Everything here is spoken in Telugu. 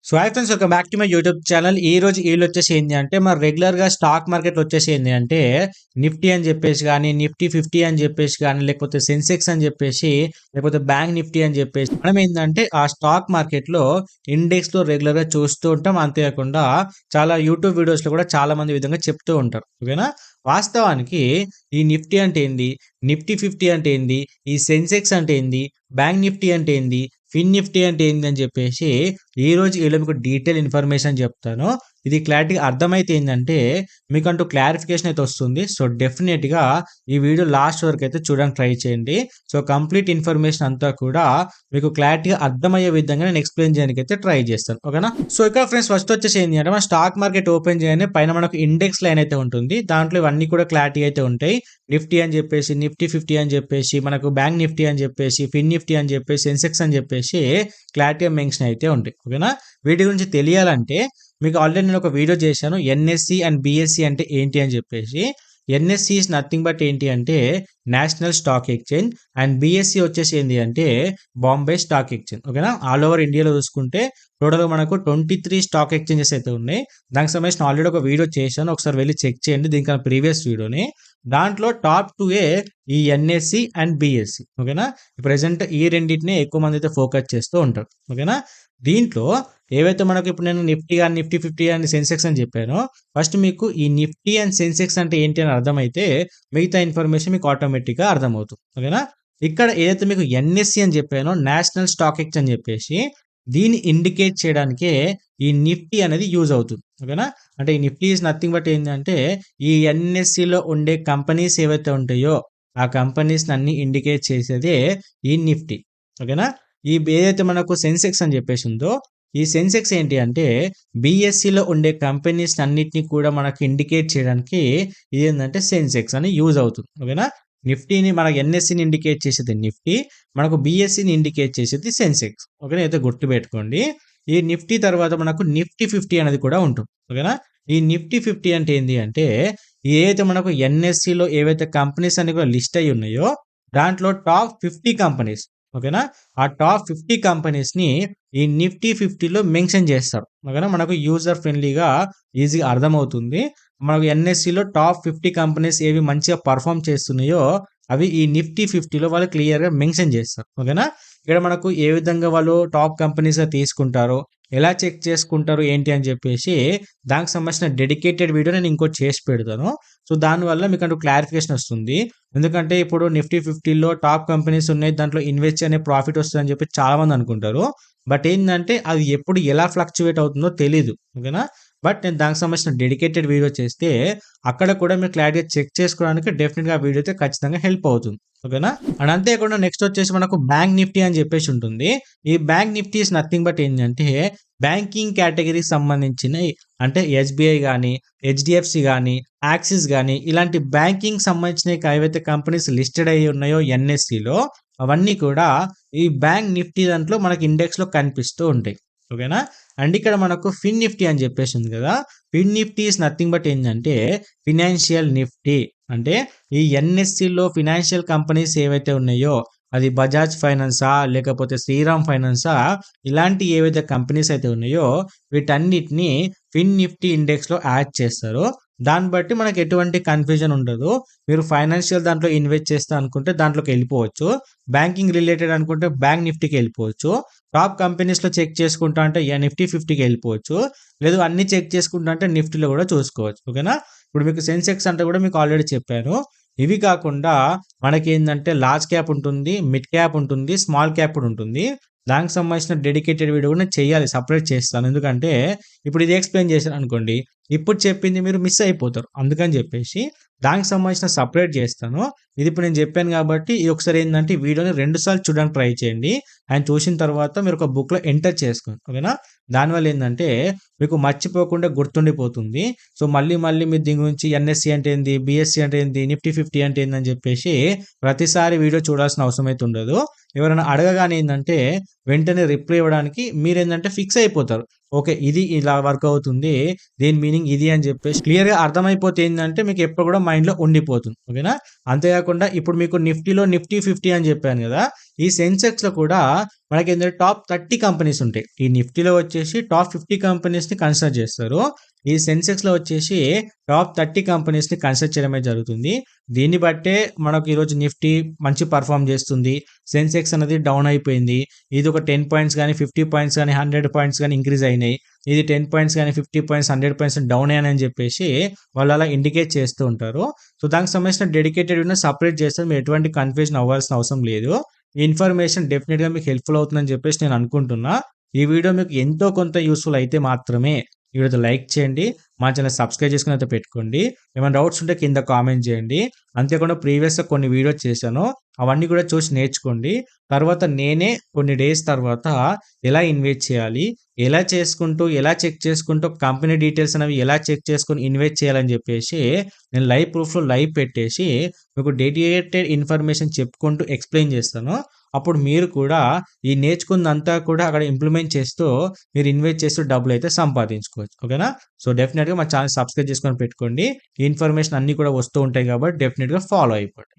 So hi friends, welcome back to my YouTube channel. ఈ రోజు వచ్చేసి ఏంటి అంటే మన రెగ్యులర్గా స్టాక్ మార్కెట్ వచ్చేసి ఏంటి అంటే నిఫ్టీ అని చెప్పేసి కానీ, నిఫ్టీ 50 అని చెప్పేసి కానీ, లేకపోతే సెన్సెక్స్ అని చెప్పేసి, లేకపోతే బ్యాంక్ నిఫ్టీ అని చెప్పేసి మనం ఏంటంటే ఆ స్టాక్ మార్కెట్లో ఇండెక్స్లో రెగ్యులర్గా చూస్తూ ఉంటాం. అంతేకాకుండా చాలా యూట్యూబ్ వీడియోస్లో కూడా చాలా మంది విధంగా చెప్తూ ఉంటారు. ఓకేనా? వాస్తవానికి ఈ నిఫ్టీ అంటే ఏంది, నిఫ్టీ 50 అంటే ఏంది, ఈ సెన్సెక్స్ అంటే ఏంది, బ్యాంక్ నిఫ్టీ అంటే ఏంది, ఫిన్ నిఫ్టీ అంటే ఏంది అని చెప్పేసి ఈరోజు వీళ్ళు మీకు డీటెయిల్ ఇన్ఫర్మేషన్ చెప్తాను. ఇది క్లారిటీగా అర్థమైతే ఏంటంటే మీకంటూ క్లారిఫికేషన్ అయితే వస్తుంది. సో డెఫినెట్గా ఈ వీడియో లాస్ట్ వరకు అయితే చూడడానికి ట్రై చేయండి. సో కంప్లీట్ ఇన్ఫర్మేషన్ అంతా కూడా మీకు క్లారిటీగా అర్థమయ్యే విధంగా నేను ఎక్స్ప్లెయిన్ చేయడానికి అయితే ట్రై చేస్తాను. ఓకేనా? సో ఇక్కడ ఫ్రెండ్స్ ఫస్ట్ వచ్చేసి ఏంటి అంటే మన స్టాక్ మార్కెట్ ఓపెన్ చేయగానే పైన మనకు ఇండెక్స్ లైన్ అయితే ఉంటుంది. దాంట్లో ఇవన్నీ కూడా క్లారిటీ అయితే ఉంటాయి. నిఫ్టీ అని చెప్పేసి, నిఫ్టీ 50 అని చెప్పేసి, మనకు బ్యాంక్ నిఫ్టీ అని చెప్పేసి, ఫిన్ నిఫ్టీ అని చెప్పేసి, సెన్సెక్స్ అని చెప్పేసి క్లారిటీ మెన్షన్ అయితే ఉంటాయి. ఓకేనా? వీటి గురించి తెలియాలంటే మీకు ఆల్రెడీ నేను ఒక వీడియో చేశాను. ఎన్ఎస్సి అండ్ బిఎస్సి అంటే ఏంటి అని చెప్పేసి. ఎన్ఎస్సి ఇస్ నథింగ్ బట్ ఏంటి అంటే national stock exchange, and BSc వచ్చేసి ఏంటి అంటే బాంబే స్టాక్ ఎక్స్చేంజ్. ఓకేనా? ఆల్ ఓవర్ ఇండియాలో చూసుకుంటే టోటల్గా మనకు 23 స్టాక్ ఎక్స్చేంజెస్ అయితే ఉన్నాయి. దానికి సంబంధించిన ఆల్రెడీ ఒక వీడియో చేశాను, ఒకసారి వెళ్ళి చెక్ చేయండి దీనికన్నా ప్రీవియస్ వీడియోని. దాంట్లో టాప్ 2 ఈ ఎన్ఎస్సి అండ్ బిఎస్సి. ఓకేనా? ప్రెసెంట్ ఈ రెండింటిని ఎక్కువ మంది అయితే ఫోకస్ చేస్తూ ఉంటారు. ఓకేనా? దీంట్లో ఏవైతే మనకు ఇప్పుడు నేను నిఫ్టీ కానీ, నిఫ్టీ 50 అని, సెన్సెక్స్ అని చెప్పానో, ఫస్ట్ మీకు ఈ నిఫ్టీ అండ్ సెన్సెక్స్ అంటే ఏంటి అని అర్థమైతే మిగతా ఇన్ఫర్మేషన్ మీకు ఆటోమేటిక్గా అర్థమవుతుంది. ఓకేనా? ఇక్కడ ఏదైతే మీకు ఎన్ఎస్సి అని చెప్పానో, నేషనల్ స్టాక్ ఎక్స్చేంజ్ అని చెప్పేసి, దీన్ని ఇండికేట్ చేయడానికే ఈ నిఫ్టీ అనేది యూజ్ అవుతుంది. ఓకేనా? అంటే ఈ నిఫ్టీ ఈజ్ నథింగ్ బట్ ఏంటంటే ఈ ఎన్ఎస్సిలో ఉండే కంపెనీస్ ఏవైతే ఉంటాయో ఆ కంపెనీస్ అన్ని ఇండికేట్ చేసేదే ఈ నిఫ్టీ. ఓకేనా? ఈ ఏదైతే మనకు సెన్సెక్స్ అని చెప్పేసి ఉందో, ఈ సెన్సెక్స్ ఏంటి అంటే బిఎస్సిలో ఉండే కంపెనీస్ అన్నిటిని కూడా మనకు ఇండికేట్ చేయడానికి ఇది ఏంటంటే సెన్సెక్స్ అని యూజ్ అవుతుంది. ఓకేనా? నిఫ్టీని మనకు ఎన్ఎస్సిని ఇండికేట్ చేసేది నిఫ్టీ, మనకు బిఎస్సిని ఇండికేట్ చేసేది సెన్సెక్స్. ఓకేనా? అయితే గుర్తుపెట్టుకోండి. ఈ నిఫ్టీ తర్వాత మనకు నిఫ్టీ 50 అనేది కూడా ఉంటుంది. ఓకేనా? ఈ నిఫ్టీ 50 అంటే ఏంటి అంటే ఏదైతే మనకు ఎన్ఎస్సిలో ఏవైతే కంపెనీస్ అన్ని కూడా లిస్ట్ అయి ఉన్నాయో దాంట్లో టాప్ 50 కంపెనీస్. ఓకేనా? ఆ టాప్ 50 కంపెనీస్ని ఈ నిఫ్టీ 50లో మెన్షన్ చేస్తారు. ఓకేనా? మనకు యూజర్ ఫ్రెండ్లీగా ఈజీగా అర్థమవుతుంది. మనకు ఎన్ఎస్సిలో టాప్ 50 కంపెనీస్ ఏవి మంచిగా పర్ఫామ్ చేస్తున్నాయో అవి ఈ నిఫ్టీ 50లో వాళ్ళు క్లియర్గా మెన్షన్ చేస్తారు. ఓకేనా? ఇక్కడ మనకు ఏ విధంగా వాళ్ళు టాప్ కంపెనీస్గా తీసుకుంటారో, ఎలా చెక్ చేసుకుంటారు ఏంటి అని చెప్పేసి దానికి సంబంధించిన డెడికేటెడ్ వీడియో నేను ఇంకోటి చేసి పెడతాను. సో దానివల్ల మీకు అంటూ క్లారిఫికేషన్ వస్తుంది. ఎందుకంటే ఇప్పుడు నిఫ్టీ 50లో టాప్ కంపెనీస్ ఉన్నాయి, దాంట్లో ఇన్వెస్ట్ అనే ప్రాఫిట్ వస్తుందని చెప్పి చాలామంది అనుకుంటారు. బట్ ఏంటంటే అది ఎప్పుడు ఎలా ఫ్లక్చువేట్ అవుతుందో తెలీదు. ఓకేనా? బట్ నేను దానికి సంబంధించిన డెడికేటెడ్ వీడియో చేస్తే అక్కడ కూడా మీరు క్లారిటీగా చెక్ చేసుకోవడానికి డెఫినెట్గా ఆ వీడియో అయితే ఖచ్చితంగా హెల్ప్ అవుతుంది. ఓకేనా? అండ్ అంతేకాకుండా నెక్స్ట్ వచ్చేసి మనకు బ్యాంక్ నిఫ్టీ అని చెప్పేసి ఉంటుంది. ఈ bank Nifty is nothing but ఏంటంటే బ్యాంకింగ్ కేటగిరీకి సంబంధించిన, అంటే ఎస్బీఐ కానీ, హెచ్డిఎఫ్సి కానీ, యాక్సిస్ కానీ ఇలాంటి బ్యాంకింగ్ సంబంధించిన ఏవైతే కంపెనీస్ లిస్టెడ్ అయ్యి ఉన్నాయో ఎన్ఎస్సిలో అవన్నీ కూడా ఈ బ్యాంక్ నిఫ్టీ దాంట్లో మనకి ఇండెక్స్లో కనిపిస్తూ ఉంటాయి. ఓకేనా? అండ్ ఇక్కడ మనకు ఫిన్ నిఫ్టీ అని చెప్పేసి ఉంది కదా. ఫిన్ నిఫ్టీ ఇస్ నథింగ్ బట్ ఏంటంటే ఫినాన్షియల్ నిఫ్టీ. అంటే ఈ ఎన్ఎస్సిలో ఫినాన్షియల్ కంపెనీస్ ఏవైతే ఉన్నాయో అది బజాజ్ ఫైనాన్సా, లేకపోతే శ్రీరామ్ ఫైనాన్సా, ఇలాంటి ఏవైతే కంపెనీస్ అయితే ఉన్నాయో వీటన్నిటిని ఫిన్ నిఫ్టీ ఇండెక్స్లో యాడ్ చేస్తారు. దాన్ని బట్టి మనకు ఎటువంటి కన్ఫ్యూజన్ ఉండదు. మీరు ఫైనాన్షియల్ దాంట్లో ఇన్వెస్ట్ చేస్తా అనుకుంటే దాంట్లోకి వెళ్ళిపోవచ్చు, బ్యాంకింగ్ రిలేటెడ్ అనుకుంటే బ్యాంక్ నిఫ్టీకి వెళ్ళిపోవచ్చు, టాప్ కంపెనీస్లో చెక్ చేసుకుంటా అంటే నిఫ్టీ 50కి వెళ్ళిపోవచ్చు, లేదు అన్ని చెక్ చేసుకుంటా అంటే నిఫ్టీలో కూడా చూసుకోవచ్చు. ఓకేనా? ఇప్పుడు మీకు సెన్సెక్స్ అంటే కూడా మీకు ఆల్రెడీ చెప్పాను. ఇవి కాకుండా మనకి ఏంటంటే లార్జ్ క్యాప్ ఉంటుంది, మిడ్ క్యాప్ ఉంటుంది, స్మాల్ క్యాప్ కూడా ఉంటుంది. దానికి సంబంధించిన డెడికేటెడ్ వీడియో కూడా నేను చేయాలి, సపరేట్ చేస్తాను. ఎందుకంటే ఇప్పుడు ఇది ఎక్స్ప్లెయిన్ చేశాను అనుకోండి, ఇప్పుడు చెప్పింది మీరు మిస్ అయిపోతారు. అందుకని చెప్పేసి దానికి సంబంధించిన సపరేట్ చేస్తాను. ఇది ఇప్పుడు నేను చెప్పాను కాబట్టి ఇది ఒకసారి ఏంటంటే ఈ వీడియోని 2 సార్లు చూడడానికి ట్రై చేయండి. అండ్ చూసిన తర్వాత మీరు ఒక బుక్లో ఎంటర్ చేసుకోండి. ఓకేనా? దానివల్ల ఏంటంటే మీకు మర్చిపోకుండా గుర్తుండిపోతుంది. సో మళ్ళీ మళ్ళీ మీరు దీని గురించి ఎన్ఎస్సి అంటే ఏంది, బిఎస్సి అంటే ఏంది, నిఫ్టీ 50 అంటే ఏందని చెప్పేసి ప్రతిసారి వీడియో చూడాల్సిన అవసరం అయితే ఉండదు. ఎవరైనా అడగగానే ఏంటంటే వెంటనే రిప్లై ఇవ్వడానికి మీరేందంటే ఫిక్స్ అయిపోతారు. ఓకే. ఇది ఇలా వర్క్ అవుతుంది. దీని మీనింగ్ ఇది అని చెప్పేసి క్లియర్‌గా అర్థమైపోతే ఏందంటే మీకు ఎప్పుడు కూడా మైండ్‌లో ఉండిపోతుంది. ఓకేనా? అంతేకాకుండా ఇప్పుడు మీకు నిఫ్టీలో నిఫ్టీ 50 అని చెప్పాను కదా! ఈ సెన్సెక్స్‌లో కూడా మనకేందంటే టాప్ 30 కంపెనీస్ ఉంటాయి. ఈ నిఫ్టీలో వచ్చేసి టాప్ 50 కంపెనీస్‌ని కన్సిడర్ చేస్తారు. ఈ సెన్సెక్స్‌లో వచ్చేసి టాప్ 30 కంపెనీస్‌ని కన్సిడర్ చేయడమే జరుగుతుంది. దీన్ని బట్టే మనకు ఈరోజు నిఫ్టీ మంచి పెర్ఫార్మ్ చేస్తుంది. సెన్సెక్స్ అనేది డౌన్ అయిపోయింది. ఇది ఒక 10 పాయింట్స్ గాని, 50 పాయింట్స్ గాని, 100 పాయింట్స్ గాని ఇంక్రీజ్ అయినాయి. ఇది 10 పాయింట్స్ గాని, 50 పాయింట్స్, 100 పాయింట్స్ డౌన్ అయ్యాయని చెప్పేసి వాళ్ళు అలా ఇండికేట్ చేస్తూ ఉంటారు. సో, దానికి సంబంధించిన డెడికేటెడ్ వీడియోని సెపరేట్ చేస్తారు. మీరు ఎటువంటి కన్‌ఫ్యూజన్ అవ్వాల్సిన అవసరం లేదు. ఈ ఇన్ఫర్మేషన్ డెఫినిట్‌గా మీకు హెల్ప్‌ఫుల్ అవుతుందని చెప్పేసి నేను అనుకుంటున్నా. ఈ వీడియో మీకు ఎంతో కొంత యూజ్‌ఫుల్ అయితే మాత్రమే ఈ వీడియోని లైక్ చేయండి. మా ఛానెల్ సబ్స్క్రైబ్ చేసుకొని అయితే పెట్టుకోండి. ఏమైనా డౌట్స్ ఉంటే కింద కామెంట్ చేయండి. అంతేకాకుండా ప్రీవియస్‌గా కొన్ని వీడియోస్ చేశాను. అవన్నీ కూడా చూసి నేర్చుకోండి. తర్వాత నేనే కొన్ని డేస్ తర్వాత ఎలా ఇన్వెస్ట్ చేయాలి, ఎలా చెక్ చేసుకుంటూ కంపెనీ డీటెయిల్స్ అనేవి ఎలా చెక్ చేసుకొని ఇన్వెస్ట్ చేయాలని చెప్పేసి నేను లైవ్ ప్రూఫ్‌లో లైవ్ పెట్టేసి మీకు డెడికేటెడ్ ఇన్ఫర్మేషన్ చెప్పుకుంటూ ఎక్స్‌ప్లెయిన్ చేస్తాను. అప్పుడు మీరు కూడా ఈ నేర్చుకున్నదంతా కూడా అక్కడ ఇంప్లిమెంట్ చేస్తూ మీరు ఇన్వెస్ట్ చేస్తూ డబ్బులైతే సంపాదించుకోవచ్చు. ఓకేనా? సో, డెఫినిట్‌గా మా ఛానెల్ సబ్స్క్రైబ్ చేసుకొని పెట్టుకోండి. ఈ ఇన్ఫర్మేషన్ అన్నీ కూడా వస్తూ ఉంటాయి కాబట్టి డెఫినిట్‌గా ఫాలో అయిపోండి.